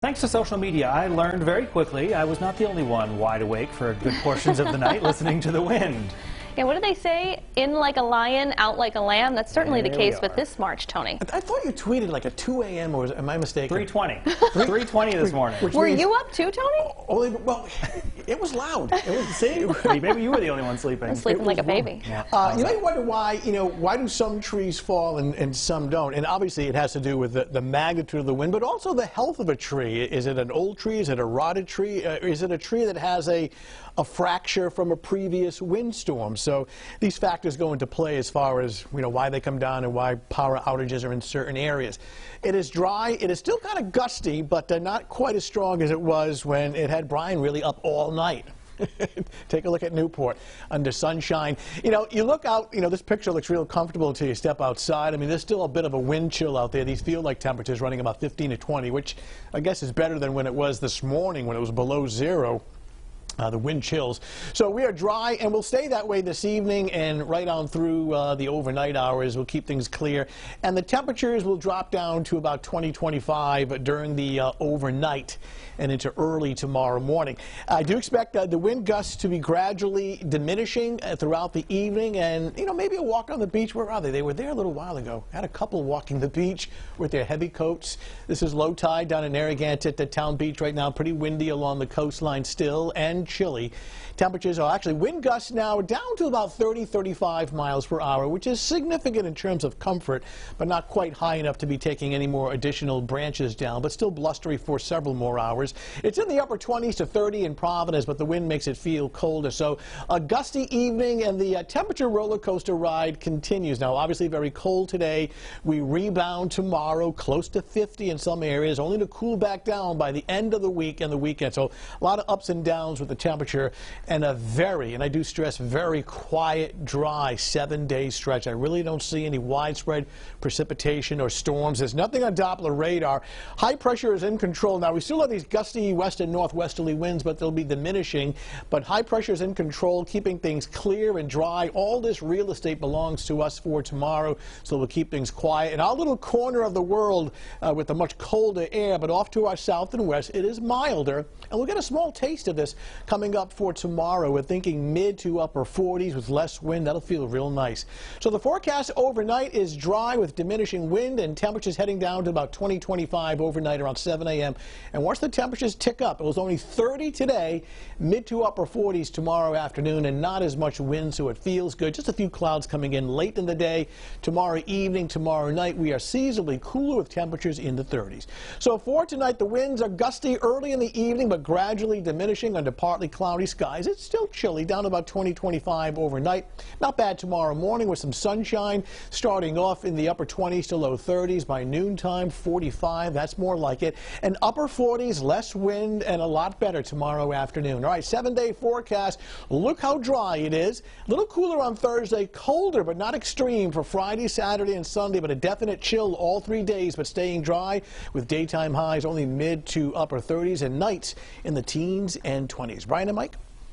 Thanks to social media, I learned very quickly I was not the only one wide awake for good portions of the night listening to the wind. Yeah, what do they say? In like a lion, out like a lamb? That's certainly the case with this March, Tony. I thought you tweeted like at 2 a.m. or am I mistaken? 3:20. 3:20 this morning. Were you up too, Tony? Well, it was loud. It was, see? Maybe you were the only one sleeping. I'm sleeping like a baby. Yeah. You wonder why, why do some trees fall and some don't? And obviously it has to do with the magnitude of the wind, but also the health of a tree. Is it an old tree? Is it a rotted tree? Is it a tree that has a fracture from a previous windstorm? So these factors go into play as far as why they come down and why power outages are in certain areas. It is dry. It is still kind of gusty, but not quite as strong as it was when it had Brian really up all night. Take a look at Newport under sunshine. You look out, this picture looks real comfortable until you step outside. I mean, there's still a bit of a wind chill out there. These feel like temperatures running about 15 to 20, which I guess is better than when it was this morning when it was below zero. The wind chills. So we are dry, and we'll stay that way this evening and right on through the overnight hours. We'll keep things clear. And the temperatures will drop down to about 20-25 during the overnight and into early tomorrow morning. I do expect the wind gusts to be gradually diminishing throughout the evening, and maybe a walk on the beach. Where are they? They were there a little while ago. Had a couple walking the beach with their heavy coats. This is low tide down in Narragansett at Town Beach right now. Pretty windy along the coastline still, and chilly. Temperatures are actually wind gusts now down to about 30-35 miles per hour, which is significant in terms of comfort, but not quite high enough to be taking any more additional branches down, but still blustery for several more hours. It's in the upper 20s to 30 in Providence, but the wind makes it feel colder. So a gusty evening, and the temperature roller coaster ride continues. Now, obviously very cold today. We rebound tomorrow, close to 50 in some areas, only to cool back down by the end of the week and the weekend. So a lot of ups and downs with the temperature, and a very, and I do stress, very quiet, dry 7-day stretch. I really don't see any widespread precipitation or storms. There's nothing on Doppler radar. High pressure is in control. Now, we still have these gusty west and northwesterly winds, but they'll be diminishing. But high pressure is in control, keeping things clear and dry. All this real estate belongs to us for tomorrow, so we'll keep things quiet. In our little corner of the world with the much colder air, but off to our south and west, it is milder. And we'll get a small taste of this coming up for tomorrow. We're thinking mid to upper 40s with less wind. That'll feel real nice. So the forecast overnight is dry with diminishing wind and temperatures heading down to about 20-25 overnight around 7 a.m. And watch the temperatures tick up. It was only 30 today, mid to upper 40s tomorrow afternoon, and not as much wind, so it feels good. Just a few clouds coming in late in the day. Tomorrow evening, tomorrow night, we are seasonably cooler with temperatures in the 30s. So for tonight, the winds are gusty early in the evening, but gradually diminishing under partly cloudy skies. It's still chilly, down about 20-25 overnight. Not bad tomorrow morning with some sunshine, starting off in the upper 20s to low 30s. By noontime, 45. That's more like it. And upper 40s, less wind, and a lot better tomorrow afternoon. All right, 7-day forecast. Look how dry it is. A little cooler on Thursday, colder but not extreme for Friday, Saturday, and Sunday, but a definite chill all 3 days, but staying dry with daytime highs only mid to upper 30s and nights in the teens and 20s. Brian and Mike.